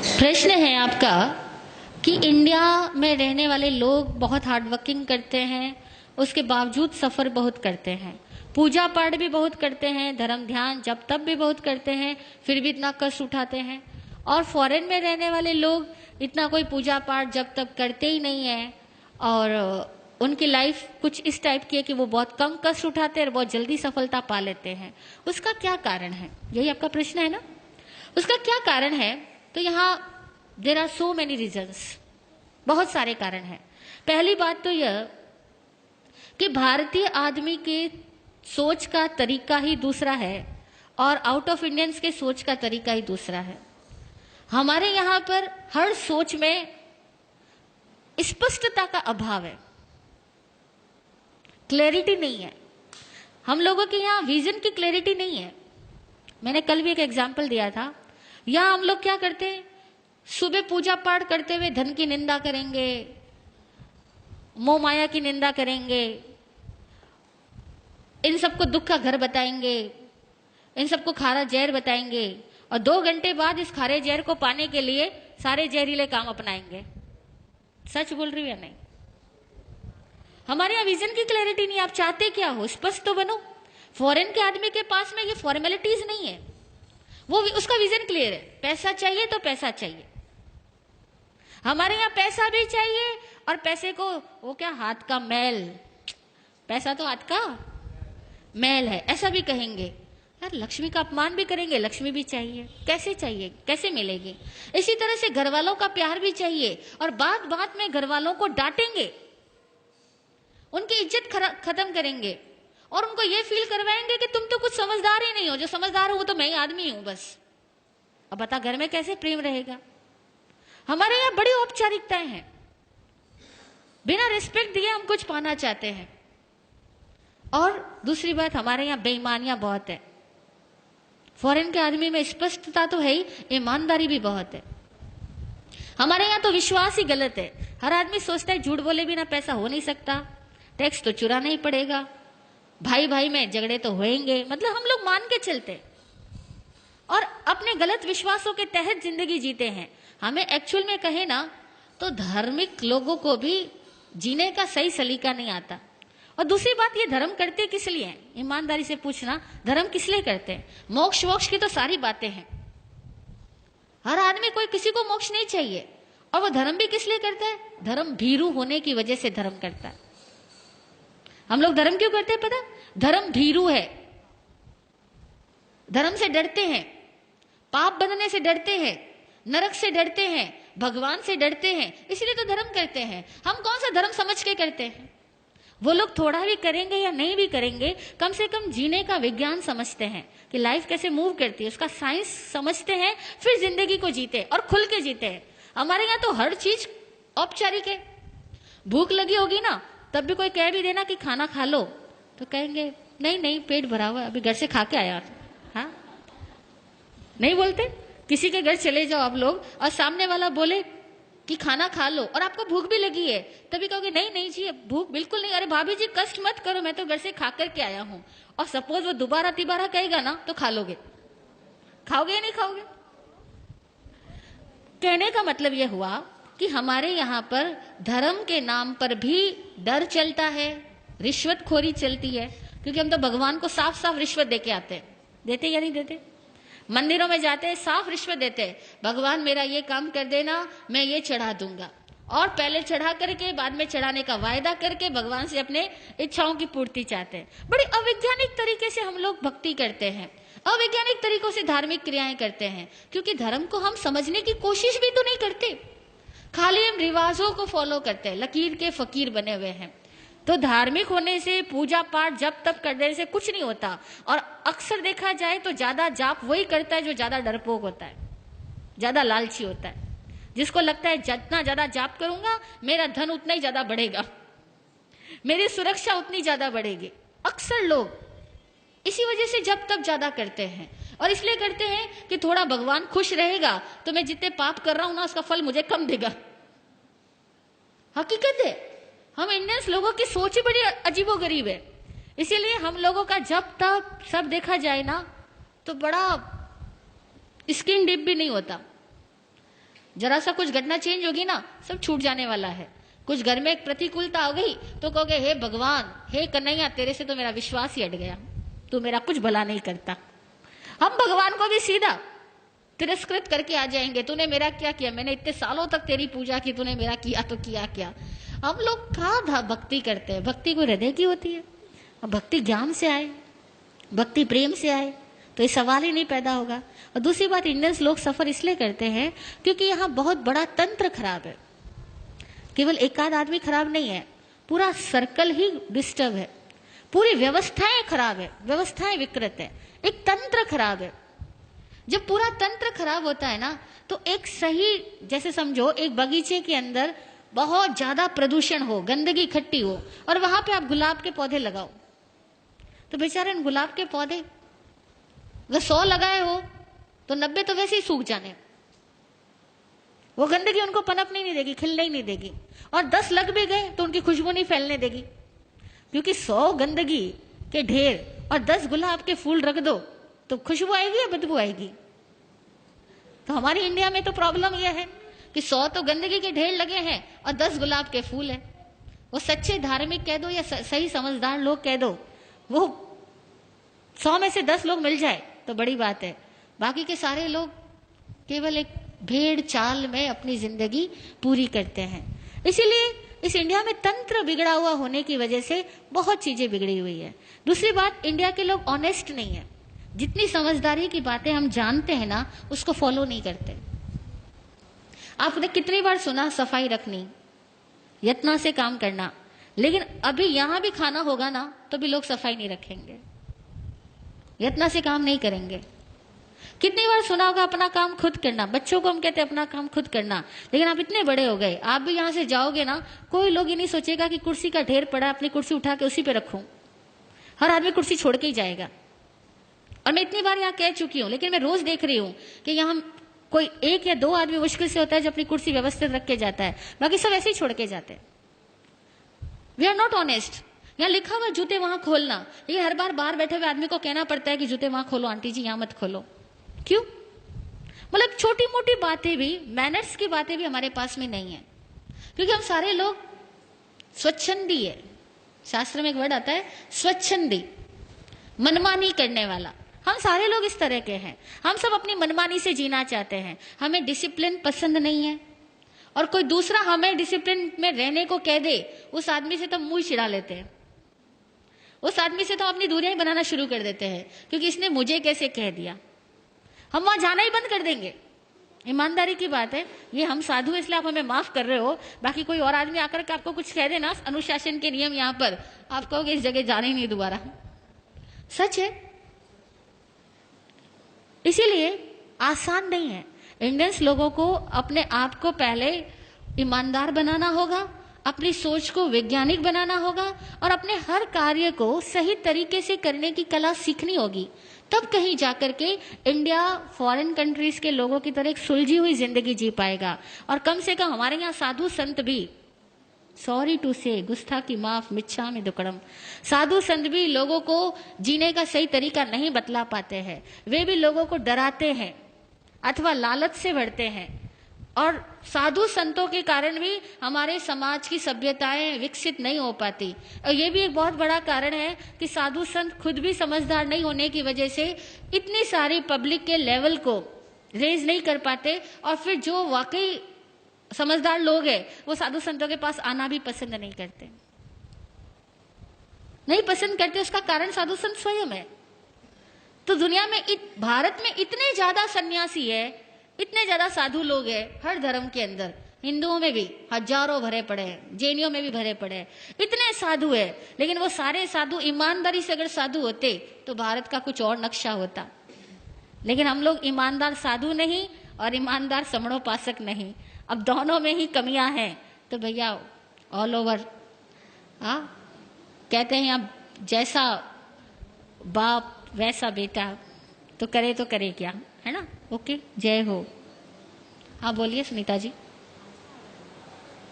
प्रश्न है आपका कि इंडिया में रहने वाले लोग बहुत हार्ड वर्किंग करते हैं, उसके बावजूद सफ़र बहुत करते हैं, पूजा पाठ भी बहुत करते हैं, धर्म ध्यान जब तब भी बहुत करते हैं, फिर भी इतना कष्ट उठाते हैं। और फॉरेन में रहने वाले लोग इतना कोई पूजा पाठ जब तब करते ही नहीं है और उनकी लाइफ कुछ इस टाइप की है कि वो बहुत कम कष्ट उठाते हैं और बहुत जल्दी सफलता पा लेते हैं। उसका क्या कारण है? यही आपका प्रश्न है ना। उसका क्या कारण है? तो यहाँ there are so many reasons, बहुत सारे कारण हैं। पहली बात तो यह कि भारतीय आदमी के सोच का तरीका ही दूसरा है और आउट ऑफ इंडियंस के सोच का तरीका ही दूसरा है। हमारे यहाँ पर हर सोच में स्पष्टता का अभाव है, क्लैरिटी नहीं है। हम लोगों के यहाँ विजन की क्लैरिटी नहीं है। मैंने कल भी एक एग्जाम्पल दिया था। यहाँ हम लोग क्या करते हैं, सुबह पूजा पाठ करते हुए धन की निंदा करेंगे, मोह माया की निंदा करेंगे, इन सबको दुख का घर बताएंगे, इन सबको खारा जहर बताएंगे और 2 घंटे बाद इस खारे जहर को पाने के लिए सारे जहरीले काम अपनाएंगे। सच बोल रही हूं या नहीं? हमारे यहाँ विजन की क्लैरिटी नहीं। आप चाहते क्या हो, स्पष्ट तो बनो। फॉरेन के आदमी के पास में ये फॉर्मेलिटीज नहीं है, वो उसका विजन क्लियर है। पैसा चाहिए तो पैसा चाहिए। हमारे यहाँ पैसा भी चाहिए और पैसे को वो क्या, हाथ का मैल, पैसा तो हाथ का मैल है, ऐसा भी कहेंगे। यार लक्ष्मी का अपमान भी करेंगे, लक्ष्मी भी चाहिए। कैसे चाहिए, कैसे मिलेगी? इसी तरह से घर वालों का प्यार भी चाहिए और बात बात में घर वालों को डांटेंगे, उनकी इज्जत खत्म करेंगे और उनको ये फील करवाएंगे कि तुम तो कुछ समझदार ही नहीं हो, जो समझदार हो वो तो मैं ही आदमी हूं बस। अब बता घर में कैसे प्रेम रहेगा? हमारे यहाँ बड़ी औपचारिकताएं हैं, बिना रिस्पेक्ट दिए हम कुछ पाना चाहते हैं। और दूसरी बात, हमारे यहाँ बेईमानियां बहुत है। फॉरेन के आदमी में स्पष्टता तो है ही, ईमानदारी भी बहुत है। हमारे यहाँ तो विश्वास ही गलत है। हर आदमी सोचता है झूठ बोले बिना पैसा हो नहीं सकता, टैक्स तो चुराना ही पड़ेगा, भाई भाई में झगड़े तो होंगे, मतलब हम लोग मान के चलते और अपने गलत विश्वासों के तहत जिंदगी जीते हैं। हमें एक्चुअल में कहे ना तो धार्मिक लोगों को भी जीने का सही सलीका नहीं आता। और दूसरी बात, ये धर्म करते किस लिए हैं? ईमानदारी से पूछना, धर्म किस लिए करते हैं? मोक्ष वोक्ष की तो सारी बातें हैं। हर आदमी, कोई किसी को मोक्ष नहीं चाहिए। और वो धर्म भी किस लिए करता है? धर्म भीरू होने की वजह से धर्म करता है। हम लोग धर्म क्यों करते हैं पता? धर्म भीरू है, धर्म से डरते हैं, पाप बनने से डरते हैं, नरक से डरते हैं, भगवान से डरते हैं, इसलिए तो धर्म करते हैं। हम कौन सा धर्म समझ के करते हैं? वो लोग थोड़ा भी करेंगे या नहीं भी करेंगे, कम से कम जीने का विज्ञान समझते हैं कि लाइफ कैसे मूव करती है, उसका साइंस समझते हैं, फिर जिंदगी को जीते और खुल के जीते हैं। हमारे यहाँ तो हर चीज औपचारिक है। भूख लगी होगी ना, तब भी कोई कह भी देना कि खाना खा लो तो कहेंगे नहीं नहीं पेट भरा हुआ है, अभी घर से खा के आया। हाँ, नहीं बोलते? किसी के घर चले जाओ आप लोग और सामने वाला बोले कि खाना खा लो और आपको भूख भी लगी है, तभी कहोगे नहीं नहीं जी भूख बिल्कुल नहीं, अरे भाभी जी कष्ट मत करो, मैं तो घर से खा करके आया हूं। और सपोज वो दोबारा तिबारा कहेगा ना तो खा लोगे। खाओगे या नहीं खाओगे? कहने का मतलब यह हुआ कि हमारे यहाँ पर धर्म के नाम पर भी डर चलता है, रिश्वतखोरी चलती है, क्योंकि हम तो भगवान को साफ साफ रिश्वत देके आते हैं। देते या नहीं देते? मंदिरों में जाते हैं, साफ रिश्वत देते हैं, भगवान मेरा ये काम कर देना, मैं ये चढ़ा दूंगा। और पहले चढ़ा करके बाद में चढ़ाने का वायदा करके भगवान से अपने इच्छाओं की पूर्ति चाहते हैं। बड़ी अवैज्ञानिक तरीके से हम लोग भक्ति करते हैं, अवैज्ञानिक तरीकों से धार्मिक क्रियाएं करते हैं, क्योंकि धर्म को हम समझने की कोशिश भी तो नहीं करते, खाली हम रिवाजों को फॉलो करते हैं, लकीर के फकीर बने हुए हैं। तो धार्मिक होने से, पूजा पाठ जब तब करने से कुछ नहीं होता। और अक्सर देखा जाए तो ज्यादा जाप वही करता है जो ज्यादा डरपोक होता है, ज्यादा लालची होता है, जिसको लगता है जितना ज्यादा जाप करूंगा मेरा धन उतना ही ज्यादा बढ़ेगा, मेरी सुरक्षा उतनी ज्यादा बढ़ेगी। अक्सर लोग इसी वजह से जब तब ज्यादा करते हैं और इसलिए करते हैं कि थोड़ा भगवान खुश रहेगा तो मैं जितने पाप कर रहा हूं ना उसका फल मुझे कम देगा। हकीकत है, हम इंडियंस लोगों की सोच ही बड़ी अजीबोगरीब है। इसीलिए हम लोगों का जब तक सब देखा जाए ना तो बड़ा स्किन डीप भी नहीं होता। जरा सा कुछ घटना चेंज होगी ना, सब छूट जाने वाला है। कुछ घर में एक प्रतिकूलता हो गई तो कहोगे हे भगवान, हे कन्हैया, तेरे से तो मेरा विश्वास ही हट गया, तू मेरा कुछ भला नहीं करता। हम भगवान को भी सीधा तिरस्कृत करके आ जाएंगे, तूने मेरा क्या किया, मैंने इतने सालों तक तेरी पूजा की, तूने मेरा किया तो किया क्या। हम लोग कहाँ भक्ति करते हैं? भक्ति कोई हृदय की होती है? अब भक्ति ज्ञान से आए, भक्ति प्रेम से आए तो ये सवाल ही नहीं पैदा होगा। और दूसरी बात, इंडियंस लोग सफर इसलिए करते हैं क्योंकि यहाँ बहुत बड़ा तंत्र खराब है। केवल एक आध आदमी खराब नहीं है, पूरा सर्कल ही डिस्टर्ब है, पूरी व्यवस्थाएं खराब है, व्यवस्थाएं विकृत है, एक तंत्र खराब है। जब पूरा तंत्र खराब होता है ना, तो एक सही, जैसे समझो एक बगीचे के अंदर बहुत ज्यादा प्रदूषण हो, गंदगी इकट्ठी हो, और वहां पे आप गुलाब के पौधे लगाओ, तो बेचारे गुलाब के पौधे अगर 100 लगाए हो तो 90 तो वैसे ही सूख जाने, वो गंदगी उनको पनपने नहीं देगी, खिलने ही नहीं देगी। और 10 लग भी गए तो उनकी खुशबू नहीं फैलने देगी, क्योंकि 100 गंदगी के ढेर और 10 गुलाब के फूल रख दो तो खुशबू आएगी या बदबू आएगी। तो हमारी इंडिया में तो प्रॉब्लम यह है कि 100 तो गंदगी के ढेर लगे हैं और 10 गुलाब के फूल हैं। वो सच्चे धार्मिक कह दो या सही समझदार लोग कह दो, वो 100 में से 10 लोग मिल जाए तो बड़ी बात है, बाकी के सारे लोग केवल एक भेड़ चाल में अपनी जिंदगी पूरी करते हैं। इसीलिए इस इंडिया में तंत्र बिगड़ा हुआ होने की वजह से बहुत चीजें बिगड़ी हुई है। दूसरी बात, इंडिया के लोग ऑनेस्ट नहीं है, जितनी समझदारी की बातें हम जानते हैं ना, उसको फॉलो नहीं करते। आपने कितनी बार सुना सफाई रखनी, यत्न से काम करना, लेकिन अभी यहां भी खाना होगा ना तो भी लोग सफाई नहीं रखेंगे, यत्न से काम नहीं करेंगे। कितनी बार सुना होगा अपना काम खुद करना, बच्चों को हम कहते हैं अपना काम खुद करना, लेकिन आप इतने बड़े हो गए, आप भी यहां से जाओगे ना, कोई लोग ये नहीं सोचेगा कि कुर्सी का ढेर पड़ा, अपनी कुर्सी उठा के उसी पे रखूं। हर आदमी कुर्सी छोड़ के ही जाएगा। और मैं इतनी बार यहाँ कह चुकी हूं, लेकिन मैं रोज देख रही हूं कि यहाँ कोई 1 या 2 आदमी मुश्किल से होता है जो अपनी कुर्सी व्यवस्थित रख के जाता है, बाकी सब ऐसे ही छोड़ के जाते हैं। We are not honest. यहाँ लिखा हुआ जूते वहां खोलना, लेकिन हर बार बाहर बैठे हुए आदमी को कहना पड़ता है कि जूते वहां खोलो, आंटी जी यहाँ मत खोलो। क्यों? मतलब छोटी मोटी बातें भी, मैनर्स की बातें भी हमारे पास में नहीं है, क्योंकि हम सारे लोग स्वच्छंदी है। शास्त्र में एक वर्ड आता है स्वच्छंदी, मनमानी करने वाला। हम सारे लोग इस तरह के हैं, हम सब अपनी मनमानी से जीना चाहते हैं, हमें डिसिप्लिन पसंद नहीं है। और कोई दूसरा हमें डिसिप्लिन में रहने को कह दे, उस आदमी से तो मुंह चिढ़ा लेते हैं, उस आदमी से तो अपनी दूरियां बनाना शुरू कर देते हैं, क्योंकि इसने मुझे कैसे कह दिया। हम वहां जाना ही बंद कर देंगे। ईमानदारी की बात है, ये हम साधु इसलिए आप हमें माफ कर रहे हो, बाकी कोई और आदमी आकर के आपको कुछ कह देना, अनुशासन के नियम यहाँ पर, आप कहोगे इस जगह जाना ही नहीं दोबारा। सच है। इसीलिए आसान नहीं है। इंडियंस लोगों को अपने आप को पहले ईमानदार बनाना होगा, अपनी सोच को वैज्ञानिक बनाना होगा, और अपने हर कार्य को सही तरीके से करने की कला सीखनी होगी। तब कहीं जाकर के इंडिया फॉरेन कंट्रीज के लोगों की तरह एक सुलझी हुई जिंदगी जी पाएगा। और कम से कम हमारे यहाँ साधु संत भी, सॉरी टू से, गुस्ताखी माफ, मिच्छामि दुक्कडम, साधु संत भी लोगों को जीने का सही तरीका नहीं बतला पाते हैं। वे भी लोगों को डराते हैं अथवा लालच से भरते हैं। और साधु संतों के कारण भी हमारे समाज की सभ्यताएं विकसित नहीं हो पाती। और ये भी एक बहुत बड़ा कारण है कि साधु संत खुद भी समझदार नहीं होने की वजह से इतनी सारी पब्लिक के लेवल को रेज नहीं कर पाते, और फिर जो वाकई समझदार लोग हैं वो साधु संतों के पास आना भी पसंद नहीं करते, नहीं पसंद करते। उसका कारण साधु संत स्वयं है। तो दुनिया में भारत में इतने ज्यादा सन्यासी है, इतने ज्यादा साधु लोग हैं, हर धर्म के अंदर, हिंदुओं में भी हजारों भरे पड़े हैं, जैनियों में भी भरे पड़े हैं, इतने साधु है। लेकिन वो सारे साधु ईमानदारी से अगर साधु होते तो भारत का कुछ और नक्शा होता। लेकिन हम लोग ईमानदार साधु नहीं और ईमानदार समणोपासक नहीं, अब दोनों में ही कमियां हैं। तो भैया ऑल ओवर कहते हैं अब जैसा बाप वैसा बेटा, तो करे क्या, है ना। ओके, जय हो। हाँ बोलिए सुनीता जी।